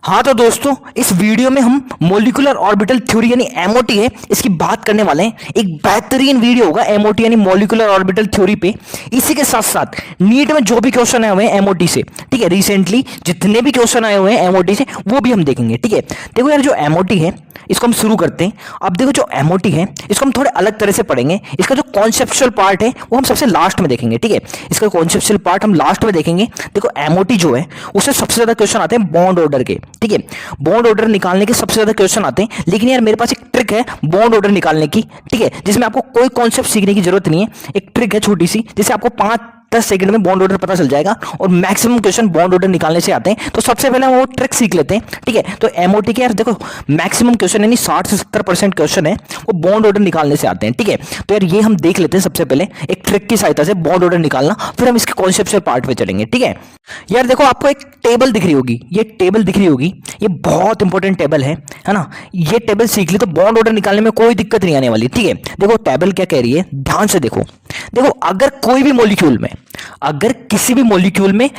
हाँ तो दोस्तों, इस वीडियो में हम मोलिकुलर ऑर्बिटल थ्योरी यानी एमओटी है इसकी बात करने वाले हैं। एक बेहतरीन वीडियो होगा एमओटी यानी मोलिकुलर ऑर्बिटल थ्योरी पे। इसी के साथ साथ नीट में जो भी क्वेश्चन आए हुए हैं एमओटी से, ठीक है, रिसेंटली जितने भी क्वेश्चन आए हुए हैं एमओटी से वो भी हम देखेंगे। ठीक है, देखो यार, जो एमओटी है इसको हम शुरू करते हैं। अब देखो, जो एमओटी है इसको हम थोड़े अलग तरह से पढ़ेंगे। इसका जो कॉन्सेप्चुअल पार्ट है वो हम सबसे लास्ट में देखेंगे। ठीक है, इसका कॉन्सेप्चुअल पार्ट हम लास्ट में देखेंगे। देखो, एमओटी जो है उससे सबसे ज्यादा क्वेश्चन आते हैं बॉन्ड ऑर्डर के। ठीक है, बॉन्ड ऑर्डर निकालने के सबसे ज्यादा क्वेश्चन आते हैं। लेकिन यार, मेरे पास एक ट्रिक है बॉन्ड ऑर्डर निकालने की, ठीक है, जिसमें आपको कोई कॉन्सेप्ट सीखने की जरूरत नहीं है। एक ट्रिक है छोटी सी, जिससे आपको 5-10 सेकंड में बॉन्ड ऑर्डर पता चल जाएगा और मैक्सिमम क्वेश्चन बॉन्ड ऑर्डर निकालने से आते हैं। तो सबसे पहले हम वो ट्रिक सीख लेते हैं। ठीक है, तो एमओटी के यार देखो, मैक्सिमम क्वेश्चन यानी 60 से 70% क्वेश्चन है वो बॉन्ड ऑर्डर निकालने से आते हैं। ठीक है, तो यार ये हम देख लेते हैं सबसे पहले एक ट्रिक की सहायता से बॉन्ड ऑर्डर निकालना, फिर हम इसके कॉन्सेप्चुअल पार्ट पे चलेंगे। ठीक है यार, देखो आपको एक टेबल दिख रही होगी, ये टेबल दिख रही होगी, ये बहुत इंपॉर्टेंट टेबल है ना। ये टेबल सीख ली तो बॉन्ड ऑर्डर निकालने में कोई दिक्कत नहीं आने वाली। ठीक है, देखो टेबल क्या कह रही है, ध्यान से देखो। देखो, अगर कोई भी मॉलिक्यूल में, अगर किसी भी मॉलिक्यूल में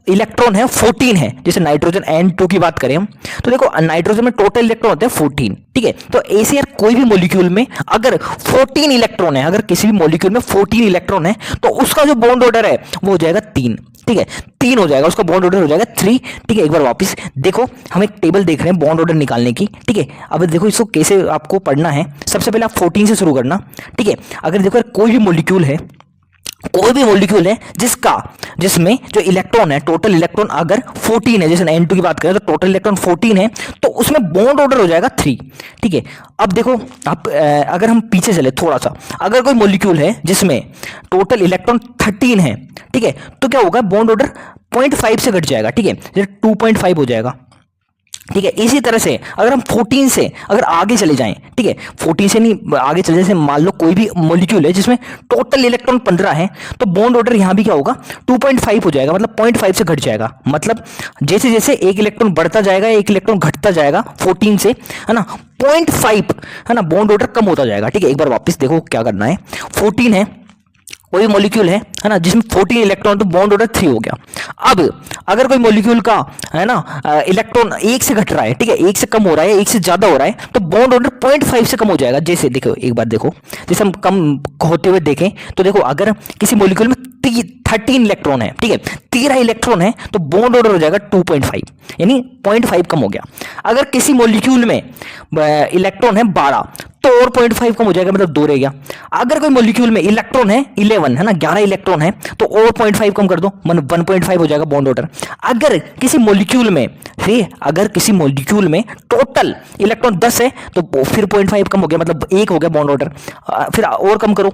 इलेक्ट्रॉन है 14 है, जैसे नाइट्रोजन N2 की बात करें हम, तो देखो नाइट्रोजन में टोटल इलेक्ट्रॉन होते हैं 14। ठीक है, तो ऐसे यार कोई भी मॉलिक्यूल में अगर 14 इलेक्ट्रॉन है, अगर किसी भी मॉलिक्यूल में 14 इलेक्ट्रॉन है, तो उसका जो बॉन्ड ऑर्डर है वो हो जाएगा 3। ठीक है, 3 हो जाएगा, उसका बॉन्ड ऑर्डर हो जाएगा 3। ठीक है, एक बार वापस देखो, हम एक टेबल देख रहे हैं बॉन्ड ऑर्डर निकालने की। ठीक है, अब देखो इसको कैसे आपको पढ़ना है। सबसे पहले आप 14 से शुरू करना। ठीक है, अगर देखो कोई भी मॉलिक्यूल है, कोई भी मॉलिक्यूल है जिसमें जो इलेक्ट्रॉन है, टोटल इलेक्ट्रॉन अगर 14 है, जैसे N2 की बात करें तो टोटल इलेक्ट्रॉन 14 है, तो उसमें बॉन्ड ऑर्डर हो जाएगा 3। ठीक है, अब देखो आप अगर हम पीछे चले थोड़ा सा, अगर कोई मॉलिक्यूल है जिसमें टोटल इलेक्ट्रॉन 13 है, ठीक है, तो क्या होगा, बॉन्ड ऑर्डर 0.5 से घट जाएगा। ठीक है, जैसे 2.5 हो जाएगा। ठीक है, इसी तरह से अगर हम 14 से अगर आगे चले जाएं, ठीक है, 14 से नहीं आगे चले, जैसे मान लो कोई भी मॉलिक्यूल है जिसमें टोटल इलेक्ट्रॉन 15 है, तो बॉन्ड ऑर्डर यहां भी क्या होगा, 2.5 हो जाएगा, मतलब 0.5 से घट जाएगा। मतलब जैसे जैसे एक इलेक्ट्रॉन बढ़ता जाएगा, एक इलेक्ट्रॉन घटता जाएगा 14 से, है ना, 0.5 है ना, बॉन्ड ऑर्डर कम होता जाएगा। ठीक है, एक बार वापस देखो क्या करना है। 14 है, कोई मॉलिक्यूल है ना, जिसमें 14 इलेक्ट्रॉन, तो बॉन्ड ऑर्डर 3 हो गया। अब अगर कोई मॉलिक्यूल का है ना इलेक्ट्रॉन 1 से घट रहा है, ठीक है, 1 से कम हो रहा है, 1 से ज्यादा हो रहा है, तो बॉन्ड ऑर्डर 0.5 से कम हो जाएगा। जैसे देखो, एक बार देखो, जैसे हम कम होते हुए देखें तो देखो, अगर किसी मॉलिक्यूल में 13 इलेक्ट्रॉन है, ठीक है, 13 इलेक्ट्रॉन है, तो बॉन्ड ऑर्डर हो जाएगा 2.5, यानी 0.5 कम हो गया। अगर किसी मॉलिक्यूल में इलेक्ट्रॉन है 12, तो और 0.5 कम हो जाएगा, मतलब 2 रह गया। अगर कोई मॉलिक्यूल में इलेक्ट्रॉन है 11 है ना, 11 इलेक्ट्रॉन है, तो और 0.5 कम कर दो, 1.5 हो जाएगा बॉन्ड ऑर्डर। अगर किसी मॉलिक्यूल में टोटल इलेक्ट्रॉन 10 है, तो फिर 0.5 कम हो गया, मतलब 1 हो गया बॉन्ड ऑर्डर। फिर और कम करो,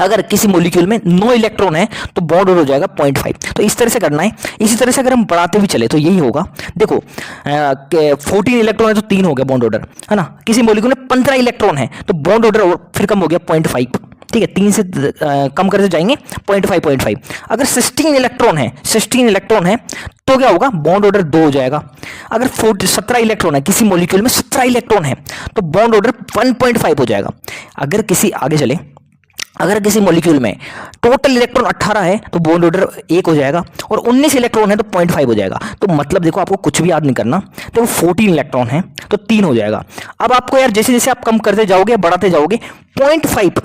अगर किसी मॉलिक्यूल में 9 इलेक्ट्रॉन है, तो बॉन्ड ऑर्डर हो जाएगा 0.5। तो इस तरह से करना है। इसी तरह से अगर हम बढ़ाते भी चले तो यही होगा। देखो 14 इलेक्ट्रॉन है तो 3 हो गया बॉन्ड ऑर्डर, है ना। किसी मॉलिक्यूल में 15 इलेक्ट्रॉन है, तो बॉन्ड ऑर्डर फिर कम हो गया 0.5। ठीक है, 3 से कम करते जाएंगे 0.5। अगर 16 इलेक्ट्रॉन है तो क्या होगा, बॉन्ड ऑर्डर 2 हो जाएगा। अगर 17 इलेक्ट्रॉन है, किसी मॉलिक्यूल में 17 इलेक्ट्रॉन है, तो बॉन्ड ऑर्डर 1.5 हो जाएगा। अगर किसी आगे चले, अगर किसी मॉलिक्यूल में टोटल इलेक्ट्रॉन 18 है, तो बॉन्ड ऑर्डर 1 हो जाएगा, और 19 इलेक्ट्रॉन है तो 0.5 हो जाएगा। तो मतलब देखो, आपको कुछ भी याद नहीं करना। तो 14 इलेक्ट्रॉन है तो 3 हो जाएगा। अब आपको यार जैसे जैसे आप कम करते जाओगे, बढ़ाते जाओगे, 0.5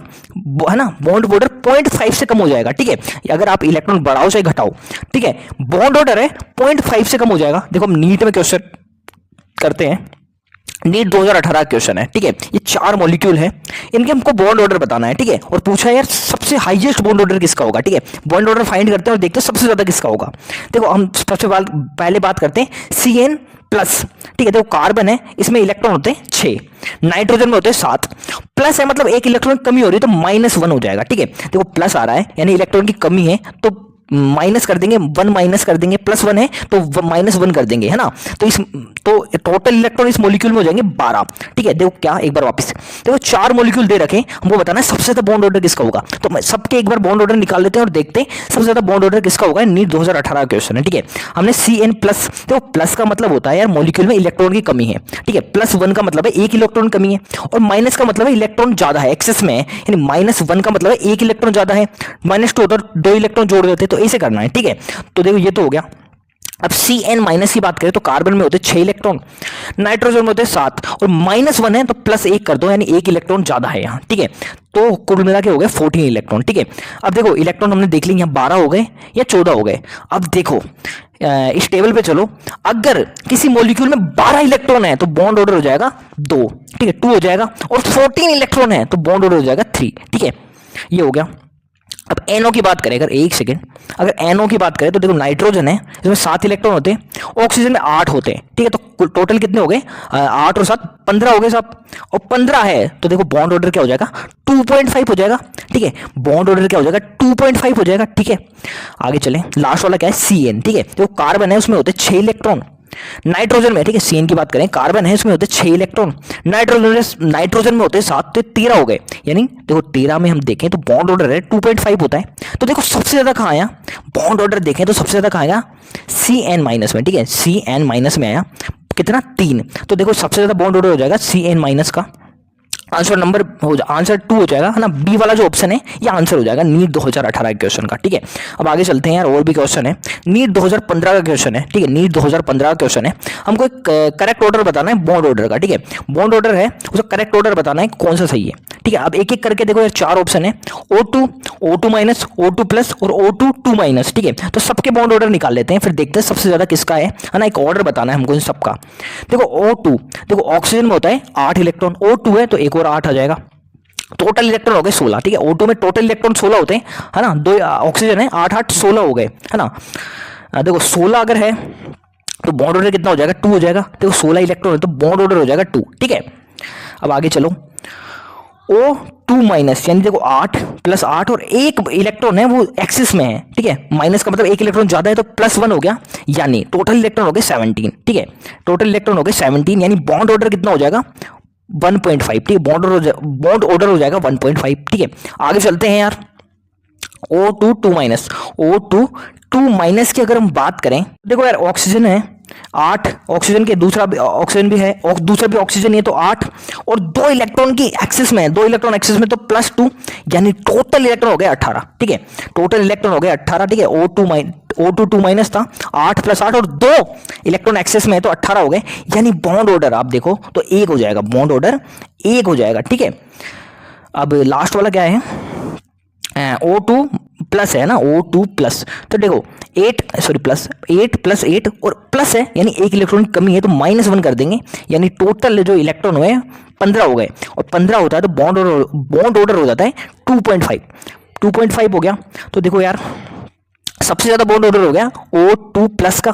है ना, बॉन्ड ऑर्डर 0.5 से कम हो जाएगा। ठीक है, अगर आप इलेक्ट्रॉन बढ़ाओ चाहे घटाओ, ठीक है, बॉन्ड ऑर्डर है 0.5 से कम हो जाएगा। देखो हम नीट में क्वेश्चन करते हैं, नीट 2018 क्वेश्चन है। ठीक है, ये 4 मॉलिक्यूल है, इनके हमको बॉन्ड ऑर्डर बताना है। ठीक है, और पूछा यार सबसे हाईएस्ट बॉन्ड ऑर्डर किसका होगा। ठीक है, बॉन्ड ऑर्डर फाइंड करते हैं और देखते हैं सबसे ज्यादा किसका होगा। देखो हम सबसे पहले बात करते हैं CN प्लस। ठीक है, देखो कार्बन है, इसमें इलेक्ट्रॉन होते हैं 6, नाइट्रोजन में होते हैं 7, प्लस है मतलब एक इलेक्ट्रॉन कमी हो रही है, तो -1 हो जाएगा। ठीक है, देखो प्लस आ रहा है यानी इलेक्ट्रॉन की कमी है, तो माइनस कर देंगे, 1 माइनस कर देंगे, +1 है तो -1 कर देंगे, है ना। तो टोटल इलेक्ट्रॉन इस मॉलिक्यूल में हो जाएंगे 12। ठीक है, देखो क्या, एक बार वापस देखो, 4 मॉलिक्यूल दे रखे, हमको बताना है सबसे ज्यादा बॉन्ड ऑर्डर किसका होगा। तो मैं सबके एक बार बॉन्ड ऑर्डर निकाल लेते हैं और देखते हैं सबसे ज्यादा बॉन्ड ऑर्डर किसका होगा। नीट 2018 क्वेश्चन है। ठीक है, हमने CN प्लस, तो प्लस का मतलब होता है यार मॉलिक्यूल में इलेक्ट्रॉन की कमी है। ठीक है, +1 का मतलब है 1 इलेक्ट्रॉन कमी है, और माइनस का मतलब है इलेक्ट्रॉन ज्यादा है, एक्सेस में है, यानी -1 का मतलब है 1 इलेक्ट्रॉन ज्यादा है, -2 तो 2 इलेक्ट्रॉन जोड़ देते, तो ऐसे करना है। ठीक है, तो देखो ये तो हो गया। अब Cn माइनस की बात करें तो कार्बन में होते 6 इलेक्ट्रॉन, नाइट्रोजन में होते 7 और -1 है तो +1 कर दो यानी 1 इलेक्ट्रॉन ज्यादा है यहाँ, ठीक है। तो कुल मिला के हो गए 14 इलेक्ट्रॉन, ठीक है। अब देखो इलेक्ट्रॉन हमने देख ली, यहाँ 12 हो गए या 14 हो गए। अब देखो इस टेबल पे चलो, अगर किसी मॉलिक्यूल में 12 इलेक्ट्रॉन है तो बॉन्ड ऑर्डर हो जाएगा 2, ठीक है, 2 हो जाएगा, और 14 इलेक्ट्रॉन है तो बॉन्ड ऑर्डर हो जाएगा 3, ठीक है। ये हो गया। अब NO की बात करें, अगर एक सेकेंड, अगर NO की बात करें तो देखो नाइट्रोजन है इसमें 7 इलेक्ट्रॉन होते हैं, ऑक्सीजन में 8 होते हैं, ठीक है। तो टोटल कितने हो गए, 8 और 7 15 हो गए साहब। और 15 है तो देखो बॉन्ड ऑर्डर क्या हो जाएगा, 2.5 हो जाएगा, ठीक है। बॉन्ड ऑर्डर क्या हो जाएगा, 2.5 हो जाएगा, ठीक है। आगे चलें, लास्ट वाला क्या है, Cn, ठीक है। तो कार्बन है उसमें होते 6 इलेक्ट्रॉन, नाइट्रोजन में, ठीक है, Cn की बात करें, कार्बन है इसमें होते 6 इलेक्ट्रॉन, नाइट्रोजन में होते 7, तो 13 हो गए। यानी देखो 13 में हम देखें तो बॉन्ड ऑर्डर है 2.5 होता है। तो देखो सबसे ज्यादा कहाँ आया, बॉन्ड ऑर्डर देखें तो सबसे ज्यादा कहाँ आया, Cn माइनस में, ठीक है। Cn माइनस में आया कितना, 3। तो देखो सबसे ज्यादा बॉन्ड ऑर्डर हो जाएगा Cn माइनस का। आंसर नंबर हो जा आंसर 2 हो जाएगा, है ना। बी वाला जो ऑप्शन है ये आंसर हो जाएगा नीट 2018 के क्वेश्चन का, ठीक है। अब आगे चलते हैं यार, और भी क्वेश्चन है। नीट 2015 का क्वेश्चन है, ठीक है। नीट 2015 का क्वेश्चन है, हमको एक करेक्ट ऑर्डर बताना है बॉन्ड ऑर्डर का, ठीक है। बॉन्ड ऑर्डर है उसका करेक्ट ऑर्डर बताना है कौन सा सही है, ठीक है। अब एक एक करके देखो यार, 4 ऑप्शन है, O2, O2 minus, O2 plus और O2 2 माइनस, ठीक है। तो सबके बॉन्ड ऑर्डर निकाल लेते हैं, फिर देखते हैं सबसे ज्यादा किसका है ना। एक ऑर्डर बताना है हमको इन सबका। देखो O2, देखो ऑक्सीजन में होता है 8 इलेक्ट्रॉन, O2 है तो एक और 8 आ जाएगा, टोटल इलेक्ट्रॉन हो गए 16, ठीक है। O2 में टोटल इलेक्ट्रॉन 16 होते हैं, है ना। 2 ऑक्सीजन है, 8 8 16 हो गए, है ना। देखो 16 अगर है तो बॉन्ड ऑर्डर कितना हो जाएगा, 2 हो जाएगा। देखो 16 इलेक्ट्रॉन है तो बॉन्ड ऑर्डर हो जाएगा 2, ठीक है। अब आगे चलो, O2 माइनस, यानी देखो 8 प्लस 8 और एक इलेक्ट्रॉन है वो एक्सिस में है, ठीक है। माइनस का मतलब एक इलेक्ट्रॉन ज्यादा है तो +1 हो गया, यानी टोटल इलेक्ट्रॉन हो गए 17, ठीक है। टोटल इलेक्ट्रॉन हो गए 17, यानी बॉन्ड ऑर्डर कितना हो जाएगा, 1.5, ठीक है। बॉन्ड ऑर्डर हो जाएगा 1.5, ठीक है। आगे चलते हैं यार, O2 2 माइनस, O2 2 माइनस की अगर हम बात करें, देखो यार ऑक्सीजन है 8, ऑक्सीजन के दूसरा भी ऑक्सीजन भी है और दूसरा भी ऑक्सीजन है तो 8, और 2 इलेक्ट्रॉन की एक्सिस में है, 2 इलेक्ट्रॉन एक्सिस में तो +2, यानी टोटल इलेक्ट्रॉन हो गए 18, ठीक है। टोटल इलेक्ट्रॉन हो गए 18, ठीक है। O2 2 माइनस था, 8 + 8 और 2 इलेक्ट्रॉन एक्सेस में है तो 18 हो गए, यानी बॉन्ड ऑर्डर आप देखो तो 1 हो जाएगा, बॉन्ड ऑर्डर 1 हो जाएगा, ठीक है। अब लास्ट वाला क्या है, O2 प्लस है ना, O2 प्लस, तो देखो 8 + 8 और प्लस है यानी एक इलेक्ट्रॉन की कमी है तो -1 कर देंगे, यानी टोटल जो इलेक्ट्रॉन हुए 15 हो गए, और 15 होता है तो बॉन्ड ऑर्डर हो जाता है 2.5 हो गया। तो देखो यार सबसे ज्यादा बॉन्ड ऑर्डर हो गया O2 प्लस का,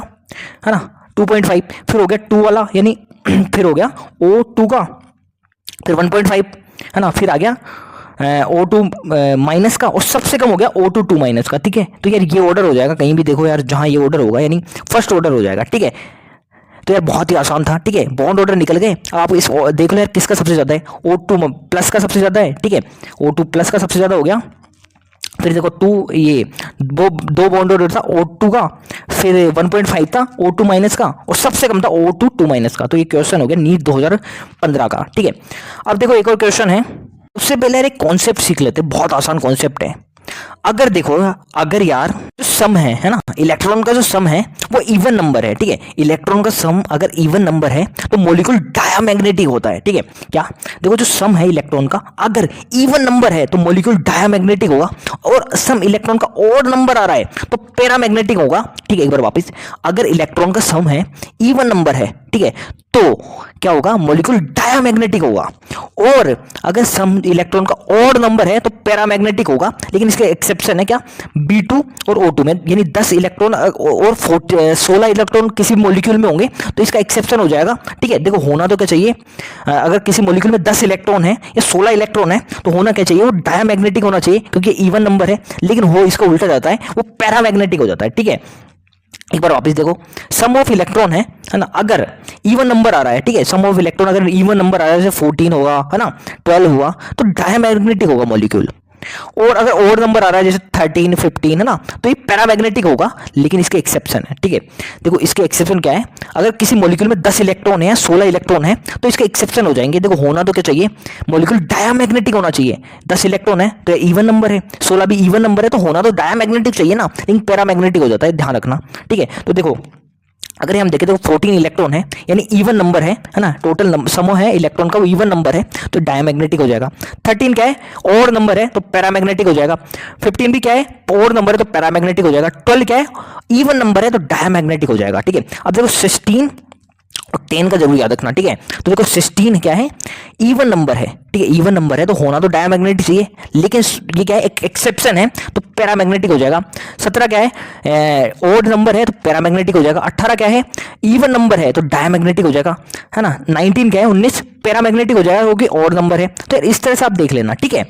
है ना, 2.5, फिर हो गया 2 वाला, यानी फिर हो गया O2 का, फिर 1.5, है ना, फिर आ गया O2 माइनस का, और सबसे कम हो गया O2 2 माइनस का, ठीक है। तो यार ये ऑर्डर हो जाएगा, कहीं भी देखो यार जहां ये ऑर्डर होगा यानी फर्स्ट ऑर्डर हो जाएगा, ठीक है। तो यार बहुत ही आसान था, ठीक है। बॉन्ड ऑर्डर निकल गए। आप इस देख लो यार किसका सबसे ज्यादा है, O2 प्लस का सबसे ज्यादा है, ठीक है। O2 प्लस का सबसे ज्यादा हो गया, फिर देखो 2 ये दो बॉन्ड ऑर्डर था O2 का, फिर 1.5 था O2 माइनस का, और सबसे कम था O2 2 माइनस का। तो ये क्वेश्चन हो गया नीट 2015 का, ठीक है। अब देखो एक और क्वेश्चन है, उससे पहले यार एक कॉन्सेप्ट सीख लेते, बहुत आसान कॉन्सेप्ट है। अगर देखो, अगर यार जो सम है ना, इलेक्ट्रॉन का जो सम है वो इवन नंबर है, ठीक है। इलेक्ट्रॉन का सम अगर इवन नंबर है तो मॉलिक्यूल डायमैग्नेटिक होता है, ठीक है। क्या, देखो जो सम है इलेक्ट्रॉन का अगर इवन नंबर है तो मॉलिक्यूल डायमैग्नेटिक होगा, और सम इलेक्ट्रॉन का ऑड नंबर आ रहा है तो पैरामैग्नेटिक होगा, ठीक है। एक बार वापस, अगर इलेक्ट्रॉन का सम है इवन नंबर है, ठीक है, तो क्या होगा, मॉलिक्यूल डायमैग्नेटिक होगा, और अगर सम इलेक्ट्रॉन का ऑड नंबर है तो पैरामैग्नेटिक होगा। लेकिन इसके एक्सेप्शन है क्या, B2 और O2 में, यानी 10 इलेक्ट्रॉन और 16 इलेक्ट्रॉन किसी मॉलिक्यूल में होंगे तो इसका एक्सेप्शन हो जाएगा, ठीक है। देखो होना तो क्या चाहिए, अगर किसी मॉलिक्यूल में 10 इलेक्ट्रॉन है या 16 इलेक्ट्रॉन है तो होना क्या चाहिए, वो डायमैग्नेटिक होना चाहिए क्योंकि इवन नंबर है। लेकिन हो इसका उल्टा जाता है, वो पैरामैग्नेटिक हो जाता है, ठीक है। एक बार वापस देखो, सम ऑफ इलेक्ट्रॉन है ना, अगर इवन नंबर आ रहा है, ठीक है, सम ऑफ इलेक्ट्रॉन अगर इवन नंबर आ रहा है जैसे 14 होगा, है ना, 12 हुआ, तो डायमैग्नेटिक होगा मॉलिक्यूल। और अगर ओड नंबर आ रहा है जैसे 13 15, है ना, तो ये पैरामैग्नेटिक होगा। लेकिन इसके एक्सेप्शन है, ठीक है। देखो इसके एक्सेप्शन क्या है, अगर किसी मॉलिक्यूल में 10 इलेक्ट्रॉन है, 16 इलेक्ट्रॉन है तो इसके एक्सेप्शन हो जाएंगे। देखो होना तो क्या चाहिए, मॉलिक्यूल डायमैग्नेटिक होना चाहिए। 10 इलेक्ट्रॉन है तो इवन नंबर है, 16 भी इवन नंबर है तो होना तो डायमैग्नेटिक चाहिए ना, लेकिन पैरामैग्नेटिक हो जाता है, ध्यान रखना, ठीक है। तो देखो अगर हम देखें तो 14 इलेक्ट्रॉन है, यानी इवन नंबर है ना, टोटल समूह है इलेक्ट्रॉन का वो इवन नंबर है तो डायमैग्नेटिक हो जाएगा। 13 क्या है, और नंबर है तो पैरामैग्नेटिक हो जाएगा। 15 भी क्या है, और नंबर है तो पैरामैग्नेटिक हो जाएगा। 12 क्या है, इवन नंबर है तो डायमैग्नेटिक हो जाएगा। ठीक है, अब देखो 16 और 10 का जरूर याद रखना। ठीक है, तो देखो 16 क्या है, इवन नंबर है। ठीक है, इवन नंबर है तो होना तो डायमैग्नेटिक चाहिए, लेकिन ये क्या है, एक एक्सेप्शन है तो पैरामैग्नेटिक हो जाएगा। 17 क्या है, ओड नंबर है तो पैरामैग्नेटिक हो जाएगा। 18 क्या है, इवन नंबर है तो डायमैग्नेटिक हो जाएगा, है ना। 19 क्या है, 19 पैरामैग्नेटिक हो जाएगा क्योंकि ओड नंबर है। तो इस तरह से आप देख लेना। ठीक है,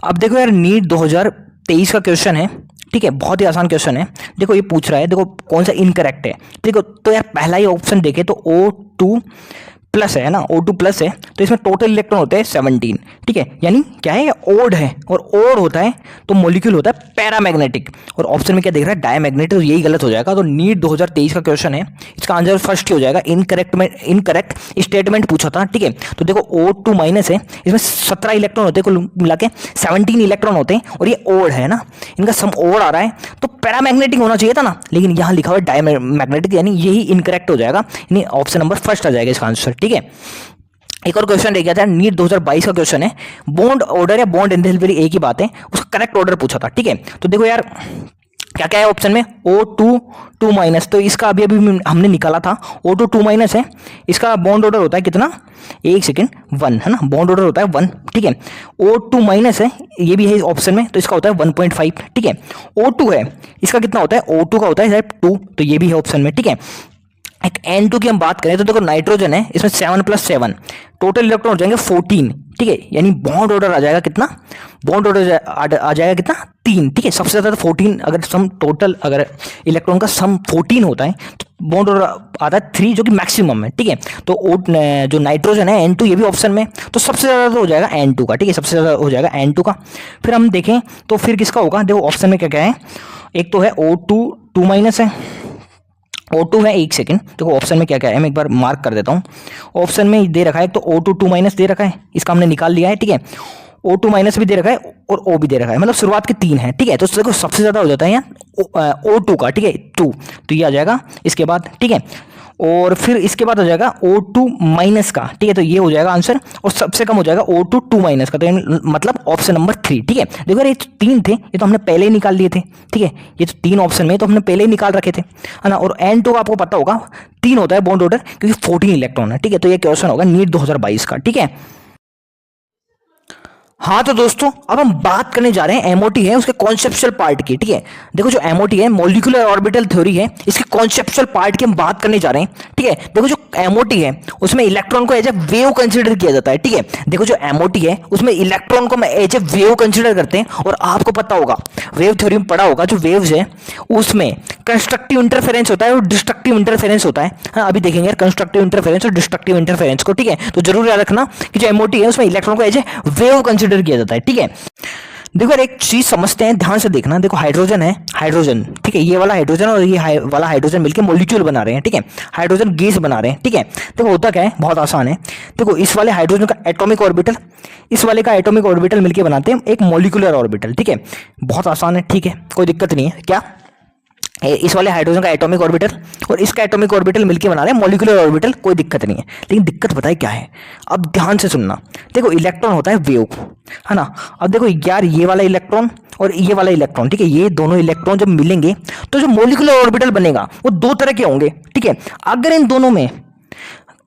अब देखो यार नीट 2023 का क्वेश्चन है। ठीक है, बहुत ही आसान क्वेश्चन है। देखो ये पूछ रहा है, देखो कौन सा इनकरेक्ट है। देखो तो यार पहला ही ऑप्शन देखे तो O2 प्लस है ना, O2 प्लस है तो इसमें टोटल इलेक्ट्रॉन होते हैं 17। ठीक है, यानी क्या है, ओड है और ओड होता है तो मॉलिक्यूल होता है पैरामैग्नेटिक। और ऑप्शन में क्या देख रहा है, डायमैग्नेटिक, तो यही गलत हो जाएगा। तो नीट 2023 का क्वेश्चन है, इसका आंसर फर्स्ट ही हो जाएगा। इनकरेक्ट स्टेटमेंट पूछा था। ठीक है, तो देखो O2 माइनस है, इसमें 17 इलेक्ट्रॉन होते हैं, कुल मिला के 17 इलेक्ट्रॉन होते हैं और ये ओड है ना, इनका सम ओड आ रहा है तो पैरामैग्नेटिक होना चाहिए था ना, लेकिन यहाँ लिखा हुआ है डायमैग्नेटिक, यानी यही इनकरेक्ट हो जाएगा, यानी ऑप्शन नंबर फर्स्ट आ जाएगा इसका आंसर। ठीक है, एक और क्वेश्चन रह गया था, नीट 2022 का क्वेश्चन है, बॉन्ड ऑर्डर या बॉन्ड एंथैल्पी एक ही बात है, उसका करेक्ट ऑर्डर पूछा था। ठीक है, तो देखो यार क्या क्या है ऑप्शन में, O2 2 माइनस, तो इसका अभी हमने निकाला था, O2 2 माइनस है, इसका बॉन्ड ऑर्डर होता है कितना, एक सेकेंड 1 है ना, बॉन्ड ऑर्डर होता है 1। ठीक है, O2 माइनस है, ये भी है इस ऑप्शन में, तो इसका होता है 1.5। ठीक है, O2 है, इसका कितना होता है, O2 का होता है 2, तो ये भी है ऑप्शन में। ठीक है, एक N2 की हम बात करें तो देखो नाइट्रोजन है, इसमें 7 + 7 टोटल इलेक्ट्रॉन हो जाएंगे 14। ठीक है, यानी बॉन्ड ऑर्डर आ जाएगा कितना, बॉन्ड ऑर्डर आ जाएगा कितना, 3। ठीक है, सबसे ज़्यादा तो 14, अगर सम टोटल अगर इलेक्ट्रॉन का सम 14 होता है तो बॉन्ड ऑर्डर आता है 3, जो कि मैक्सिमम है। ठीक है, तो जो नाइट्रोजन है N2, ये भी ऑप्शन में, तो सबसे ज़्यादा तो हो जाएगा N2 का। ठीक है, सबसे ज़्यादा हो जाएगा N2 का। फिर हम देखें तो फिर किसका होगा, देखो ऑप्शन में क्या क्या है, एक तो है O2 2 माइनस है, O2 है, एक सेकंड देखो ऑप्शन में क्या क्या है, मैं एक बार मार्क कर देता हूँ। ऑप्शन में दे रखा है एक तो O2 2 माइनस दे रखा है, इसका हमने निकाल लिया है। ठीक है, O2 माइनस भी दे रखा है और O भी दे रखा है, मतलब शुरुआत के 3 है। ठीक है, तो देखो सबसे ज़्यादा हो जाता है यहाँ O2 का। ठीक है, 2, तो ये आ जाएगा इसके बाद। ठीक है, और फिर इसके बाद हो जाएगा O2 माइनस का। ठीक है, तो ये हो जाएगा आंसर, और सबसे कम हो जाएगा O2 2 माइनस का, तो मतलब ऑप्शन नंबर 3। ठीक है, देखो यार ये 3 थे, ये तो हमने पहले ही निकाल लिए थे। ठीक है, ये तो 3 ऑप्शन में तो हमने पहले ही निकाल रखे थे, है ना। और N2 आपको पता होगा 3 होता है बॉन्ड ऑर्डर, क्योंकि 14 इलेक्ट्रॉन है। ठीक है, तो ये क्वेश्चन होगा नीट 2022 का। ठीक है, हाँ तो दोस्तों अब हम बात करने जा रहे हैं एमओटी है उसके कॉन्सेप्चुअल पार्ट की। ठीक है, देखो जो एमओटी है मॉलिक्यूलर ऑर्बिटल थ्योरी है, इसके कॉन्सेप्चुअल पार्ट की हम बात करने जा रहे हैं। ठीक है, देखो जो एमओटी है उसमें इलेक्ट्रॉन को एज ए वेव कंसीडर किया जाता है। ठीक है, देखो जो एमओटी है उसमें इलेक्ट्रॉन को एज ए वेव कंसीडर करते हैं, और आपको पता होगा वेव थ्योरी में पढ़ा होगा, जो वेव्स है उसमें कंस्ट्रक्टिव इंटरफेरेंस होता है और डिस्ट्रक्टिव इंटरफेरेंस होता है। हाँ, अभी देखेंगे यार कंस्ट्रक्टिव इंटरफेरेंस और डिस्ट्रक्टिव इंटरफेरेंस को। ठीक है, तो जरूर याद रखना कि जो एमओटी है उसमें इलेक्ट्रॉन को एज ए वेव कंसीडर किया जाता है। ठीक है, देखो यार एक चीज समझते हैं, ध्यान से देखना। देखो हाइड्रोजन है, हाइड्रोजन, ठीक है, ये वाला हाइड्रोजन और ये वाला हाइड्रोजन मिलकर मॉलिक्यूल बना रहे हैं। ठीक है, हाइड्रोजन गैस बना रहे हैं। ठीक है, देखो होता क्या है, बहुत आसान है। देखो इस वाले हाइड्रोजन का एटॉमिक ऑर्बिटल, इस वाले का एटॉमिक ऑर्बिटल मिलकर बनाते हैं एक मॉलिक्यूलर ऑर्बिटल। ठीक है, बहुत आसान है। ठीक है, कोई दिक्कत नहीं है। क्या इस वाले हाइड्रोजन का एटॉमिक ऑर्बिटल और इसका एटॉमिक ऑर्बिटल मिलकर बना रहे हैं मॉलिक्यूलर ऑर्बिटल, कोई दिक्कत नहीं है। लेकिन दिक्कत बताए क्या है, अब ध्यान से सुनना। देखो इलेक्ट्रॉन होता है वेव, है ना। अब देखो यार ये वाला इलेक्ट्रॉन और ये वाला इलेक्ट्रॉन, ठीक है, ये दोनों इलेक्ट्रॉन जब मिलेंगे तो जो मॉलिक्यूलर ऑर्बिटल बनेगा वो 2 तरह के होंगे। ठीक है, अगर इन दोनों में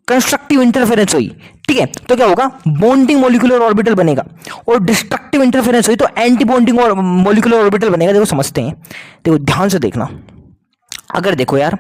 कंस्ट्रक्टिव इंटरफेरेंस हुई, ठीक है, तो क्या होगा, बॉन्डिंग मॉलिक्यूलर ऑर्बिटल बनेगा, और डिस्ट्रक्टिव इंटरफेरेंस हुई तो एंटी बॉन्डिंग मॉलिक्यूलर ऑर्बिटल बनेगा। देखो समझते हैं, देखो ध्यान से देखना। अगर देखो यार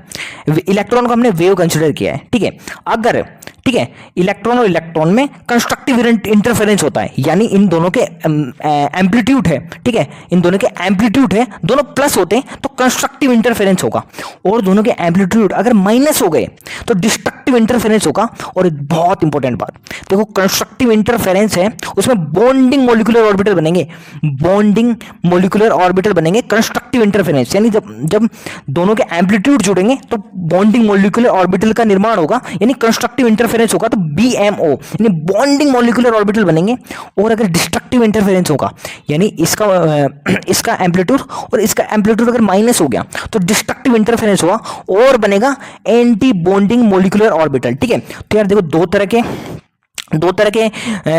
इलेक्ट्रॉन को हमने वेव कंसीडर किया है। ठीक है, अगर ठीक है इलेक्ट्रॉन और इलेक्ट्रॉन में कंस्ट्रक्टिव इंटरफेरेंस होता है, यानी इन दोनों के एम्पलीट्यूड है, ठीक है, इन दोनों के एम्पलीट्यूड है, दोनों प्लस होते हैं तो कंस्ट्रक्टिव इंटरफेरेंस होगा। और दोनों के एम्पलीट्यूड अगर माइनस हो गए तो डिस्ट्रक्टिव इंटरफेरेंस होगा। और एक बहुत इंपॉर्टेंट बात देखो, कंस्ट्रक्टिव इंटरफेरेंस है उसमें बॉन्डिंग मॉलिक्यूलर ऑर्बिटल बनेंगे, बॉन्डिंग मॉलिक्यूलर ऑर्बिटल बनेंगे कंस्ट्रक्टिव इंटरफेरेंस, यानी जब जब दोनों के एम्पलीट्यूड जुड़ेंगे तो बॉन्डिंग मॉलिक्यूलर ऑर्बिटल का निर्माण होगा, यानी कंस्ट्रक्टिव इंटरफेरेंस होगा तो BMO यानी बॉन्डिंग मॉलिक्यूलर ऑर्बिटल बनेंगे। और अगर डिस्ट्रक्टिव इंटरफेरेंस होगा यानी इसका एम्पलीट्यूड और इसका एम्पलीट्यूड अगर माइनस हो गया तो डिस्ट्रक्टिव इंटरफेरेंस हुआ और बनेगा एंटी बॉन्डिंग मॉलिक्यूलर ऑर्बिटल। ठीक है, तो यार देखो दो तरह के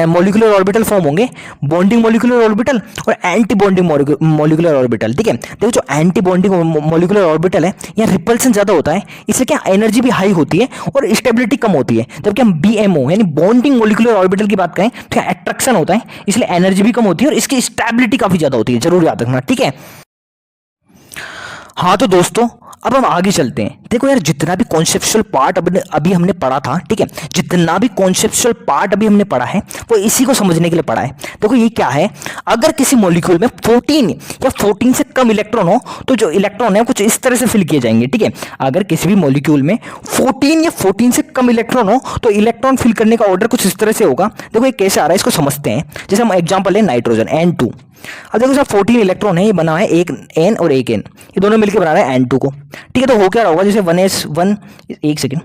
मॉलिक्यूलर ऑर्बिटल फॉर्म होंगे, बॉन्डिंग मॉलिक्यूलर ऑर्बिटल और एंटी बॉन्डिंग मॉलिक्यूलर ऑर्बिटल। ठीक है, देखो जो एंटी बॉन्डिंग मॉलिक्यूलर ऑर्बिटल है यहाँ रिपल्सन ज्यादा होता है, इसलिए क्या एनर्जी भी हाई होती है और स्टेबिलिटी कम होती है। जबकि हम BMO यानी बॉन्डिंग मॉलिक्यूलर ऑर्बिटल की बात करें तो यहाँ अट्रैक्शन होता है, इसलिए एनर्जी भी कम होती है और इसकी स्टेबिलिटी काफी ज्यादा होती है, जरूर याद रखना। ठीक है, हाँ तो दोस्तों अब हम आगे चलते हैं। देखो यार जितना भी कॉन्सेप्चुअल पार्ट अभी हमने पढ़ा था, ठीक है, जितना भी कॉन्सेप्चुअल पार्ट अभी हमने पढ़ा है वो इसी को समझने के लिए पढ़ा है। देखो ये क्या है, अगर किसी मॉलिक्यूल में 14 या 14 से कम इलेक्ट्रॉन हो तो जो इलेक्ट्रॉन है कुछ इस तरह से फिल किए जाएंगे। ठीक है, अगर किसी भी मॉलिक्यूल में 14 या 14 से कम इलेक्ट्रॉन हो तो इलेक्ट्रॉन फिल करने का ऑर्डर कुछ इस तरह से होगा। देखो ये कैसे आ रहा है इसको समझते हैं। जैसे हम एग्जाम्पल है नाइट्रोजन N2। अब देखो सर 14 इलेक्ट्रॉन है, ये बना है एक N और एक N, ये दोनों मिलकर बना रहे हैं N2 को। ठीक है, तो हो क्या रहा होगा, जैसे 1s1, एक सेकेंड,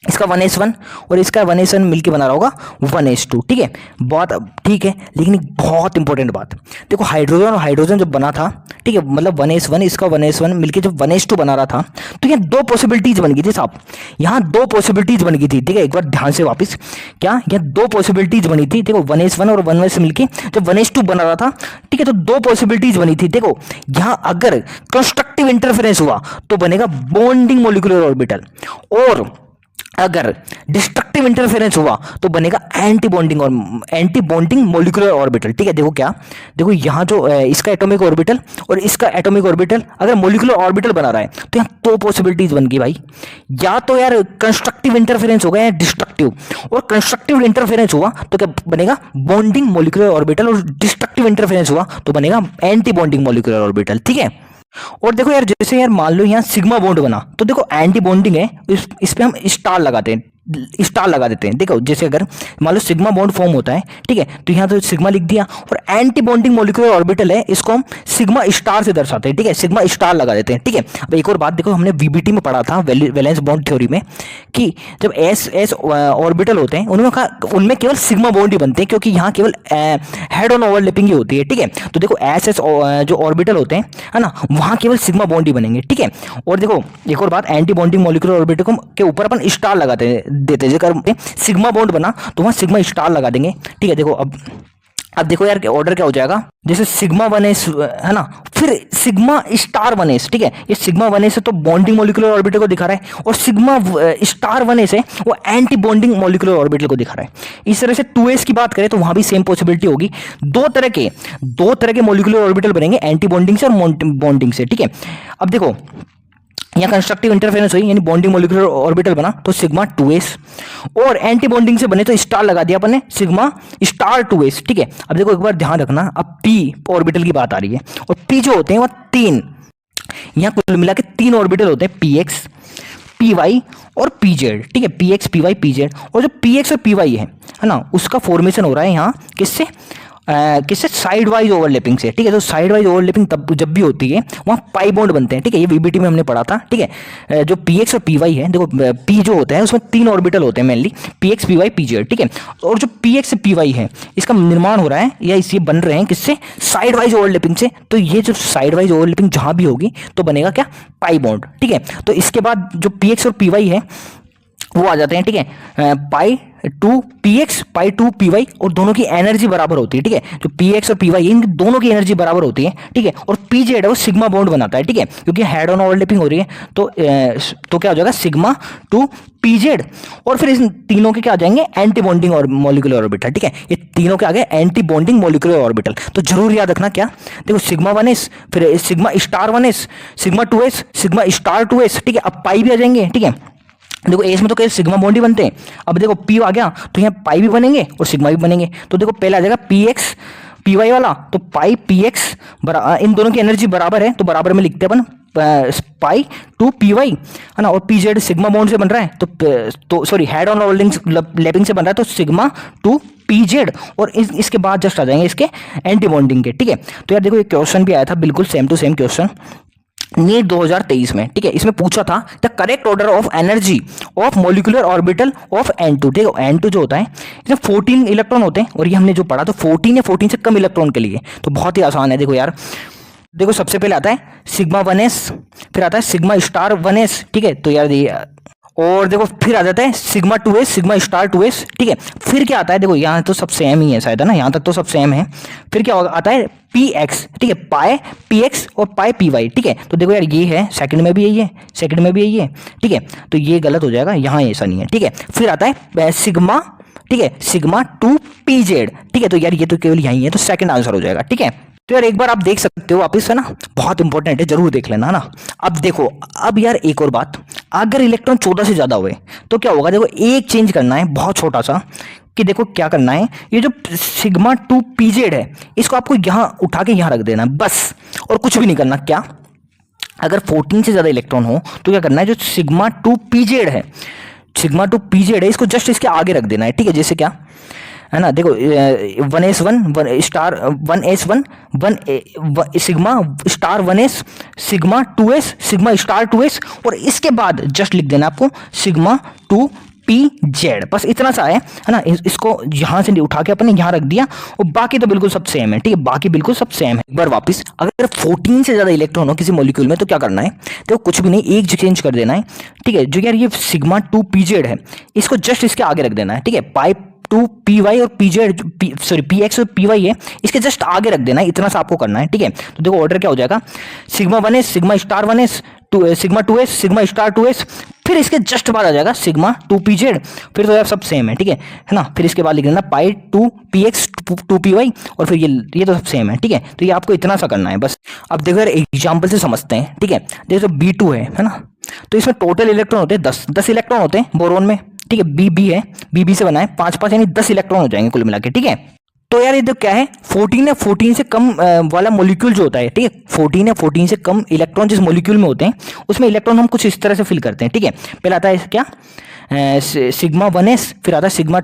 इसका 1s1 और इसका 1s1 मिलके बना रहा होगा 1s2। ठीक है, बात ठीक है, लेकिन एक बहुत इंपॉर्टेंट बात, देखो हाइड्रोजन और हाइड्रोजन जब बना था, ठीक है, मतलब 1s1 इसका 1s1 मिलके जब 1s2 बना रहा था तो यहाँ दो पॉसिबिलिटीज बन गई थी साहब, यहाँ दो पॉसिबिलिटीज बन गई थी। ठीक है, एक बार ध्यान से वापस, क्या यहाँ दो पॉसिबिलिटीज बनी थी। देखो 1s1 और 1s मिलके जब 1s2 बना रहा था, ठीक है, तो दो पॉसिबिलिटीज बनी थी। देखो यहाँ अगर कंस्ट्रक्टिव इंटरफेरेंस हुआ तो बनेगा बॉन्डिंग मॉलिक्यूलर ऑर्बिटल, और अगर डिस्ट्रक्टिव इंटरफेरेंस हुआ तो बनेगा एंटी बॉन्डिंग मॉलिक्यूलर ऑर्बिटल। ठीक है, देखो क्या, देखो यहाँ जो इसका एटॉमिक ऑर्बिटल और इसका एटॉमिक ऑर्बिटल अगर मॉलिक्यूलर ऑर्बिटल बना रहा है तो यहाँ दो पॉसिबिलिटीज बन गई भाई, या तो यार कंस्ट्रक्टिव इंटरफेरेंस होगा या डिस्ट्रक्टिव, और कंस्ट्रक्टिव इंटरफेरेंस हुआ तो क्या बनेगा बॉन्डिंग मॉलिक्यूलर ऑर्बिटल, और डिस्ट्रक्टिव इंटरफेरेंस हुआ तो बनेगा एंटी बॉन्डिंग मॉलिक्यूलर ऑर्बिटल। ठीक है, और देखो यार जैसे यार मान लो यहाँ सिग्मा बॉन्ड बना तो देखो एंटी बॉन्डिंग है, इस पे हम स्टार लगाते हैं, स्टार लगा देते हैं। देखो जैसे अगर मान लो सिग्मा बॉन्ड फॉर्म होता है, ठीक है, तो यहाँ तो सिग्मा लिख दिया, और एंटी बॉन्डिंग मॉलिक्यूलर ऑर्बिटल है, इसको हम सिग्मा स्टार से दर्शाते हैं। ठीक है, सिग्मा स्टार लगा देते हैं। ठीक है, अब एक और बात देखो, हमने VBT में पढ़ा था वैलेंस बॉन्ड थ्योरी में कि जब एस ऑर्बिटल होते हैं उनमें केवल सिग्मा बॉन्ड ही बनते हैं, क्योंकि यहाँ केवल हेड ऑन ओवरलैपिंग ही होती है। ठीक है, तो देखो एस जो ऑर्बिटल होते हैं, है ना, वहाँ केवल सिग्मा बॉन्ड ही बनेंगे। ठीक है, और देखो एक और बात, एंटी बॉन्डिंग मॉलिक्यूलर ऑर्बिटल के ऊपर अपन स्टार लगाते हैं देते हैं, जैसे सिग्मा बॉन्ड बना तो वहां सिग्मा स्टार लगा देंगे। ठीक है, देखो अब देखो यार ऑर्डर क्या हो जाएगा, जैसे सिग्मा 1s है ना, फिर सिग्मा स्टार 1s। ठीक है, ये सिग्मा 1s है तो बॉन्डिंग मॉलिक्यूलर ऑर्बिटल को दिखा रहा है, और सिग्मा स्टार 1s है वो एंटी बॉन्डिंग मॉलिक्यूलर ऑर्बिटल को दिखा रहा है। इस तरह से 2s की बात करें तो वहां भी सेम पॉसिबिलिटी होगी, दो तरह के मॉलिक्यूलर ऑर्बिटल बनेंगे, एंटी बॉन्डिंग से और बॉन्डिंग से। ठीक है, अब देखो यहाँ कंस्ट्रक्टिव इंटरफेरेंस हुई यानी बॉन्डिंग मॉलिक्यूलर ऑर्बिटल बना तो सिग्मा 2s, और एंटी बॉन्डिंग से बने तो स्टार लगा दिया अपन ने सिग्मा स्टार 2s। ठीक है, अब देखो एक बार ध्यान रखना, अब p ऑर्बिटल की बात आ रही है, और p जो होते हैं वो तीन, यहाँ कुल मिला के तीन ऑर्बिटल होते हैं, px py और pz। ठीक है, px py pz, और जो px और py है ना, उसका फॉर्मेशन हो रहा है यहाँ किससे साइड वाइज ओवरलैपिंग से। ठीक है, तो साइड वाइज ओवरलैपिंग तब जब भी होती है वहाँ पाई बॉन्ड बनते हैं। ठीक है, ये VBT में हमने पढ़ा था। ठीक है, जो px और py है, देखो p जो होता है उसमें तीन ऑर्बिटल होते हैं मेनली, px py pz। ठीक है, और जो px से py है इसका निर्माण हो रहा है या इससे बन रहे हैं किससे, साइड वाइज ओवरलैपिंग से। तो ये जो साइड वाइज ओवरलैपिंग जहाँ भी होगी तो बनेगा क्या, पाई बॉन्ड। ठीक है, तो इसके बाद जो px और py है वो आ जाते हैं। ठीक है, पाई 2 px पाई 2 py, और दोनों की एनर्जी बराबर होती है। ठीक है, जो px और py इन दोनों की एनर्जी बराबर होती है। ठीक है, और pz है वो सिग्मा बॉन्ड बनाता है। ठीक है, क्योंकि हेड ऑन ओवरलैपिंग हो रही है तो क्या हो जाएगा, सिग्मा 2 pz, और फिर इन तीनों के क्या आ जाएंगे, एंटी बॉन्डिंग और मॉलिक्यूलर ऑर्बिटल। ठीक है, ये तीनों के आ गए एंटी बॉन्डिंग मॉलिक्यूलर ऑर्बिटल। तो जरूर याद रखना क्या, देखो सिग्मा 1s, फिर sigma star 1s, sigma 2s, sigma star 2s। ठीक है, अब पाई भी आ जाएंगे। ठीक है, देखो एस में तो कैसे सिग्मा बॉन्ड ही बनते हैं, अब देखो पी आ गया तो यहाँ पाई भी बनेंगे और सिग्मा भी बनेंगे। तो देखो पहले आ जाएगा px py वाला, तो पाई px इन दोनों की एनर्जी बराबर है तो बराबर में लिखते हैं अपन पाई टू पी वाई है ना, और पी जेड सिग्मा बॉन्ड से बन रहा है तो सॉरी हेड ऑन लैपिंग से बन रहा है तो सिग्मा टू पी जेड, और इसके बाद जस्ट आ जाएंगे इसके एंटी बॉन्डिंग के। ठीक है, तो यार देखो ये क्वेश्चन भी आया था बिल्कुल same to same question NEET 2023 में। ठीक है, इसमें पूछा था the correct order of energy of molecular orbital of N2। ठीक है, N2 जो होता है इसमें 14 इलेक्ट्रॉन होते हैं, और ये हमने जो पढ़ा तो 14 या 14 से कम इलेक्ट्रॉन के लिए, तो बहुत ही आसान है। देखो यार, देखो सबसे पहले आता है सिग्मा 1s, फिर आता है सिग्मा स्टार 1s। ठीक है, तो यार ये, और देखो फिर आ जाता है sigma 2s, sigma star 2s। ठीक है, फिर क्या आता है, देखो यहाँ तो सब सेम ही है शायद, है ना, यहाँ तक तो सब सेम है। फिर क्या होगा, आता है px। ठीक है, पाए px और पाए py। ठीक है, तो देखो यार ये है, सेकंड में भी यही है, सेकंड में भी यही है। ठीक है, तो ये गलत हो जाएगा, यहाँ ऐसा नहीं है। ठीक है, फिर आता है सिग्मा, ठीक है, सिग्मा 2pz। ठीक है, तो यार ये तो केवल यही है, तो सेकंड आंसर हो जाएगा। ठीक है, तो यार एक बार आप देख सकते हो वापस, है ना, बहुत इंपॉर्टेंट है, जरूर देख लेना, है ना। अब देखो, अब यार एक और बात, अगर इलेक्ट्रॉन 14 से ज्यादा हुए तो क्या होगा, देखो एक चेंज करना है बहुत छोटा सा, कि देखो क्या करना है, ये जो सिग्मा 2pz है इसको आपको यहाँ उठा के यहाँ रख देना है बस, और कुछ भी नहीं करना। क्या, अगर 14 से ज्यादा इलेक्ट्रॉन हो तो क्या करना है, जो सिग्मा 2pz है, सिग्मा 2pz है, इसको जस्ट इसके आगे रख देना है। ठीक है, जैसे क्या है ना, देखो 1s1 1 star 1s1 1 sigma star 1s sigma 2s sigma star 2s, और इसके बाद जस्ट लिख देना आपको सिग्मा 2pz, बस इतना सा है ना। इसको यहाँ से उठा के अपने यहाँ रख दिया, और बाकी तो बिल्कुल सब सेम है। ठीक है, बाकी बिल्कुल सब सेम है। एक बार वापस, अगर 14 से ज्यादा इलेक्ट्रॉन हो किसी मॉलिक्यूल में तो क्या करना है, तो कुछ भी नहीं, एक चेंज कर देना है। ठीक है, जो यार ये सिग्मा 2pz है इसको जस्ट इसके आगे रख देना है। ठीक है, पाइप 2py और pz सॉरी px और py है, इसके जस्ट आगे रख देना है, इतना सा आपको करना है। ठीक है, तो देखो ऑर्डर क्या हो जाएगा, sigma 1s sigma star 1s sigma 2s sigma star 2s, फिर इसके जस्ट बाद आ जाएगा सिग्मा 2pz, फिर तो यार सब सेम है। ठीक है ना, फिर इसके बाद लिख देना पाई 2px 2py, और फिर ये तो सब सेम है। ठीक है, तो ये आपको इतना सा करना है बस। अब देखो यार एग्जाम्पल से समझते हैं। ठीक है, देखो B2 है ना, तो इसमें टोटल इलेक्ट्रॉन होते हैं 10 इलेक्ट्रॉन होते हैं बोरोन में। ठीक है, बी है, बी से बना है 5 यानी 10 इलेक्ट्रॉन हो जाएंगे कुल मिला के। ठीक है, तो यार ये तो क्या है, 14 या 14 से कम वाला मॉलिक्यूल जो होता है, ठीक है, 14 या 14 से कम इलेक्ट्रॉन जिस मॉलिक्यूल में होते हैं उसमें इलेक्ट्रॉन हम कुछ इस तरह से फिल करते हैं। ठीक है, पहले आता है क्या, सिग्मा 1s, फिर आता है सिग्मा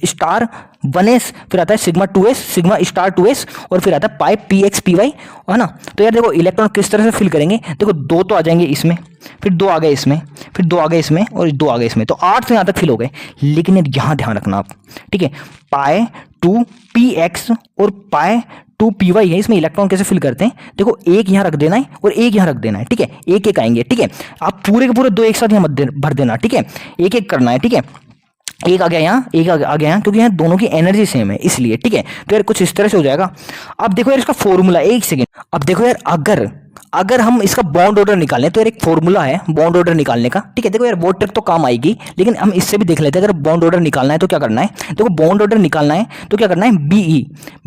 स्टार 1s, फिर आता है sigma 2s sigma star 2s, और फिर आता है पाई px py, है ना। तो यार देखो इलेक्ट्रॉन किस तरह से फिल करेंगे, देखो 2 तो आ जाएंगे इसमें, फिर 2 आ गए इसमें, फिर 2 आ गए इसमें, और 2 आ गए इसमें, तो 8 से यहाँ तक फिल हो गए। लेकिन यार यहाँ ध्यान रखना आप, ठीक है, पाई 2px और पाई 2py है, इसमें इलेक्ट्रॉन कैसे फिल करते हैं, देखो एक यहाँ रख देना है और एक यहाँ रख देना है। ठीक है, एक एक आएंगे। ठीक है, आप पूरे के पूरे 2 एक साथ यहाँ मत भर देना। ठीक है, एक एक करना है। ठीक है, एक आ गया यहाँ, एक आ गया यहाँ, क्योंकि यहाँ दोनों की एनर्जी सेम है इसलिए। ठीक है, तो यार कुछ इस तरह से हो जाएगा। अब देखो यार इसका फॉर्मूला, एक सेकेंड, अब देखो यार अगर हम इसका बॉन्ड ऑर्डर निकालें तो यार एक फॉर्मूला है बॉन्ड ऑर्डर निकालने का। ठीक है, देखो यार वो ट्रिक तो काम आएगी, लेकिन हम इससे भी देख लेते हैं। अगर बॉन्ड ऑर्डर निकालना है तो क्या करना है, देखो बॉन्ड ऑर्डर निकालना है तो क्या करना है,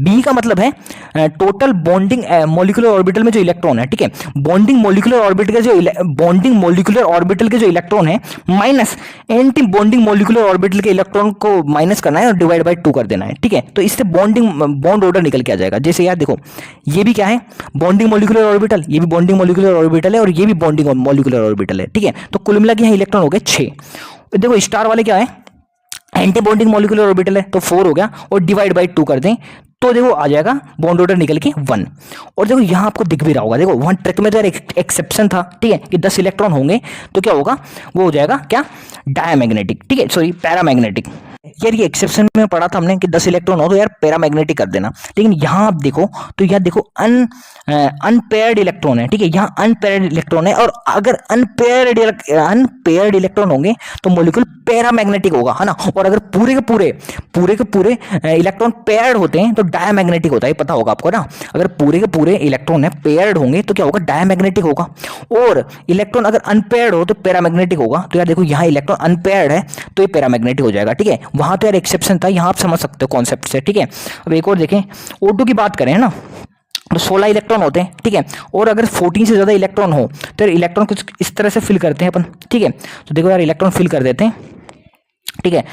बी का मतलब है टोटल बॉन्डिंग मॉलिक्यूलर ऑर्बिटल में जो इलेक्ट्रॉन है। ठीक है, बॉन्डिंग मॉलिक्यूलर ऑर्बिटल के जो इलेक्ट्रॉन है minus anti bonding molecular orbital के इलेक्ट्रॉन को माइनस करना है और डिवाइड बाय 2 कर देना है। ठीक है, तो इससे बॉन्ड ऑर्डर निकल के आ जाएगा। जैसे यार देखो ये भी क्या है, बॉन्डिंग मॉलिक्यूलर ऑर्बिटल, ये भी बॉन्डिंग मॉलिक्यूलर ऑर्बिटल है, और ये भी बॉन्डिंग मॉलिक्यूलर ऑर्बिटल है। ठीक है, तो कुल मिला के यहाँ इलेक्ट्रॉन हो गए 6। देखो स्टार वाले क्या है, एंटी बॉन्डिंग मॉलिक्यूलर ऑर्बिटल है, तो 4 हो गया, और डिवाइड बाय 2 कर दें तो देखो आ जाएगा बॉन्ड ऑर्डर निकल के 1। और देखो यहाँ आपको दिख भी रहा होगा, देखो 1 ट्रिक में तो यार एक्सेप्शन था। ठीक है, कि 10 इलेक्ट्रॉन होंगे तो क्या होगा, वो हो जाएगा क्या, डायमैग्नेटिक। ठीक है, सॉरी पैरामैग्नेटिक। यार ये एक्सेप्शन में पढ़ा था हमने कि 10 इलेक्ट्रॉन हो तो यार पैरामैग्नेटिक कर देना, लेकिन यहाँ आप देखो तो यार देखो अनपेयर्ड इलेक्ट्रॉन है। ठीक है, यहाँ अनपेयर्ड इलेक्ट्रॉन है, और अगर अनपेयर्ड इलेक्ट्रॉन होंगे तो मॉलिक्यूल पैरामैग्नेटिक होगा, है ना। और अगर पूरे के पूरे इलेक्ट्रॉन पेयर्ड होते हैं तो डायमैग्नेटिक होता है, पता होगा आपको ना। अगर पूरे के पूरे इलेक्ट्रॉन है पेयर्ड होंगे तो क्या होगा, डायमैग्नेटिक होगा, और इलेक्ट्रॉन अगर अनपेयर्ड हो तो पैरामैग्नेटिक होगा। तो यार देखो यहाँ इलेक्ट्रॉन अनपेयर्ड है तो ये पैरामैग्नेटिक हो जाएगा। ठीक है, वहां तो यार एक्सेप्शन था, यहाँ आप समझ सकते हो कॉन्सेप्ट से। ठीक है, अब एक और देखें, O2 की बात करें, है ना, तो 16 इलेक्ट्रॉन होते हैं। ठीक है, और अगर 14 से ज्यादा इलेक्ट्रॉन हो तो इलेक्ट्रॉन कुछ इस तरह से फिल करते हैं अपन। ठीक है, तो देखो यार इलेक्ट्रॉन फिल कर देते हैं। ठीक ठीक है।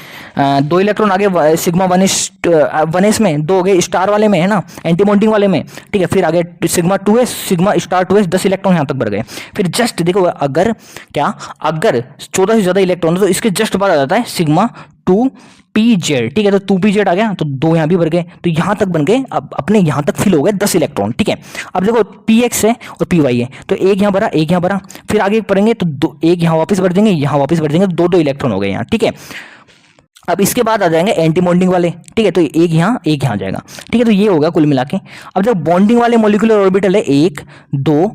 2 इलेक्ट्रॉन आगे सिग्मा 1s में, 2 हो गए स्टार वाले में, है ना, एंटी बॉन्डिंग वाले में, ठीक है। फिर आगे sigma 2s, sigma star 2s, 10 electron यहाँ तक बढ़ गए। फिर जस्ट देखो अगर 14 से ज़्यादा इलेक्ट्रॉन है तो इसके जस्ट बाद आ जाता है सिग्मा 2pz, ठीक है। तो 2pz आ गया तो 2 यहाँ भी बढ़ गए, तो यहाँ तक बन गए। अब अपने यहाँ तक फिल हो गए 10 इलेक्ट्रॉन, ठीक है। अब देखो px है और py है, तो एक यहाँ भरा, एक यहाँ भरा, फिर आगे पढ़ेंगे तो एक यहाँ वापस बढ़ जाएंगे, यहाँ वापस बढ़ जाएंगे, 2 इलेक्ट्रॉन हो गए यहाँ, ठीक है। अब इसके बाद आ जाएंगे एंटी बॉन्डिंग वाले, ठीक है। तो एक यहाँ आ जाएगा, ठीक है। तो ये होगा कुल मिला के। अब जब बॉन्डिंग वाले मॉलिक्यूलर ऑर्बिटल है 1 2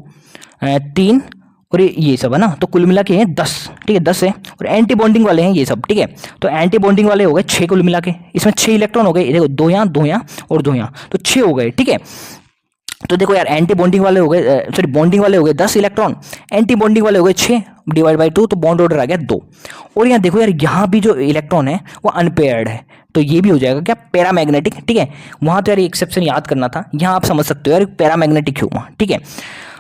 3 और ये सब है ना, तो कुल मिला के हैं 10, ठीक है, 10 है। और एंटी बॉन्डिंग वाले हैं ये सब, ठीक है। तो एंटी बॉन्डिंग वाले हो गए 6 कुल मिला के, इसमें 6 इलेक्ट्रॉन हो गए, देखो 2 यहाँ और 2 यहाँ, तो 6 हो गए, ठीक है। तो देखो यार एंटी बॉन्डिंग वाले हो गए, सॉरी बॉन्डिंग वाले हो गए 10 इलेक्ट्रॉन, एंटी बॉन्डिंग वाले हो गए 6 डिवाइड बाई 2, तो बॉन्ड ऑर्डर आ गया 2। और यहाँ देखो यार यहाँ भी जो इलेक्ट्रॉन है वो अनपेयर्ड है, तो ये भी हो जाएगा क्या, पैरामैग्नेटिक, ठीक है। वहाँ तो यार एक्सेप्शन याद करना था, यहाँ आप समझ सकते हो यार पैरामैग्नेटिक क्यों हुआ, ठीक है।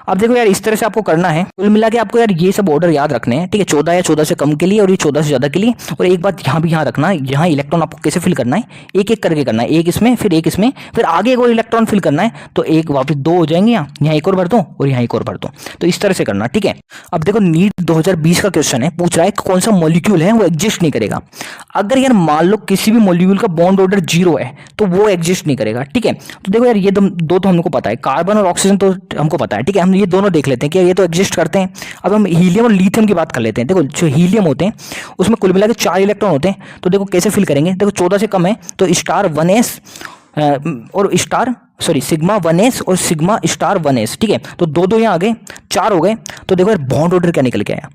अब देखो यार इस तरह से आपको करना है, कुल मिला के आपको यार ये सब ऑर्डर याद रखने हैं, ठीक है। 14 या 14 से कम के लिए और ये 14 से ज़्यादा के लिए। और एक बात यहाँ भी यहाँ रखना है, यहाँ इलेक्ट्रॉन आपको कैसे फिल करना है, एक एक करके करना है, एक इसमें फिर एक इसमें, फिर आगे एक और इलेक्ट्रॉन फिल करना है, तो एक वापस 2 हो जाएंगे, यहाँ एक और भर दो और यहाँ एक और भर दो, तो इस तरह से करना, ठीक है। अब देखो नीट 2020 का क्वेश्चन है, पूछ रहा है कौन सा मॉलिक्यूल है वो एग्जिस्ट नहीं करेगा। अगर यार मान लो किसी भी मॉलिक्यूल का बॉन्ड ऑर्डर 0 है तो वो एग्जिस्ट नहीं करेगा, ठीक है। तो देखो यार ये दो तो हमको पता है, कार्बन और ऑक्सीजन तो हमको पता है, ठीक है। हम ये दोनों देख लेते हैं कि ये तो एग्जिस्ट करते हैं। अब हम हीलियम और लिथियम की बात कर लेते हैं। देखो जो हीलियम होते हैं उसमें कुल मिला के 4 इलेक्ट्रॉन होते हैं, तो देखो कैसे फिल करेंगे। देखो 14 से कम है तो स्टार 1s और स्टार सॉरी सिग्मा 1s और सिग्मा स्टार 1s, ठीक है। तो 2 यहाँ आ गए, 4 हो गए। तो देखो यार बॉन्ड ऑर्डर क्या निकल के आया,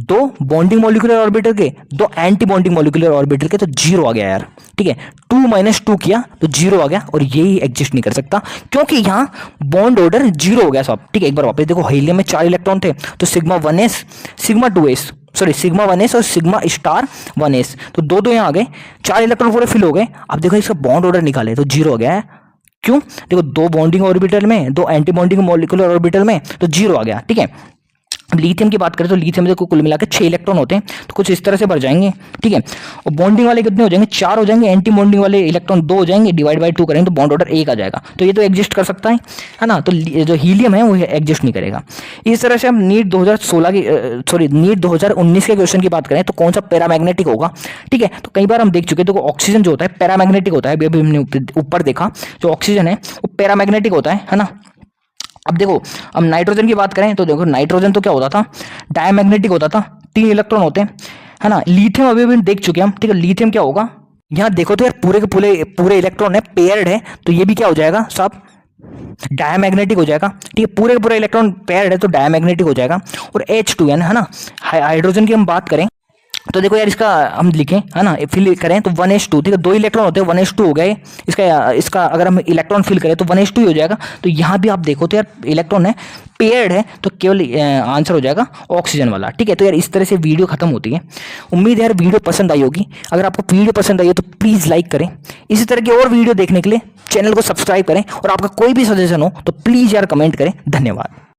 2 बॉन्डिंग मॉलिक्यूलर ऑर्बिटल के, 2 एंटी बॉन्डिंग मॉलिक्यूलर ऑर्बिटल के, तो 0 आ गया यार, ठीक है। 2 - 2 किया तो 0 आ गया, और ये ही एग्जिस्ट नहीं कर सकता क्योंकि यहाँ बॉन्ड ऑर्डर 0 हो गया सब, ठीक है। एक बार वापस देखो हीलियम में 4 इलेक्ट्रॉन थे, तो sigma 1s sigma 2s sorry sigma 1s और सिग्मा स्टार 1s, तो 2 यहाँ आ गए, 4 इलेक्ट्रॉन पूरे फिल हो गए। अब देखो इसका बॉन्ड ऑर्डर निकाले तो 0 हो गया है, क्यों, देखो 2 बॉन्डिंग ऑर्बिटल में, 2 एंटी बॉन्डिंग मॉलिक्यूलर ऑर्बिटल में, तो 0 आ गया, ठीक है। लिथियम की बात करें तो लिथियम में कुल मिलाकर 6 इलेक्ट्रॉन होते हैं, तो कुछ इस तरह से भर जाएंगे, ठीक है। और बॉन्डिंग वाले कितने हो जाएंगे, 4 हो जाएंगे, एंटी बॉन्डिंग वाले इलेक्ट्रॉन 2 हो जाएंगे, डिवाइड बाई 2 करेंगे तो बॉन्ड ऑर्डर 1 आ जाएगा, तो ये तो एग्जिस्ट कर सकता है ना। तो जो हीलियम है वो एग्जिस्ट नहीं करेगा। इस तरह से हम नीट 2019 के क्वेश्चन की बात करें तो कौन सा पैरामैग्नेटिक होगा, ठीक है। तो कई बार हम देख चुके हैं, देखो ऑक्सीजन जो होता है पैरामैग्नेटिक होता है, अभी हमने ऊपर देखा, जो ऑक्सीजन है वो पैरामैग्नेटिक होता है ना। अब देखो हम नाइट्रोजन की बात करें तो देखो नाइट्रोजन तो क्या होता था, डायमैग्नेटिक होता था, 3 इलेक्ट्रॉन होते हैं, है ना। लिथियम अभी भी देख चुके हैं हम, ठीक है। लिथियम क्या होगा, यहाँ देखो तो यार पूरे के पूरे इलेक्ट्रॉन है पेयर्ड है, तो ये भी क्या हो जाएगा, सब डायमैग्नेटिक हो जाएगा, ठीक है। पूरे के पूरे इलेक्ट्रॉन पेयर्ड है तो डायमैग्नेटिक हो जाएगा। और H2n है ना, हाइड्रोजन की हम बात करें तो देखो यार इसका हम लिखें, है ना, फिल करें तो 1s2, ठीक है। 2 इलेक्ट्रॉन होते हैं, 1s2 हो गए। इसका अगर हम इलेक्ट्रॉन फिल करें तो 1s2 ही हो जाएगा। तो यहाँ भी आप देखो तो यार इलेक्ट्रॉन है पेयर्ड है, तो केवल आंसर हो जाएगा ऑक्सीजन वाला, ठीक है। तो यार इस तरह से वीडियो खत्म होती है। उम्मीद है यार वीडियो पसंद आई होगी। अगर आपको वीडियो पसंद आई हो तो प्लीज़ लाइक करें। इसी तरह की और वीडियो देखने के लिए चैनल को सब्सक्राइब करें, और आपका कोई भी सजेशन हो तो प्लीज़ यार कमेंट करें। धन्यवाद।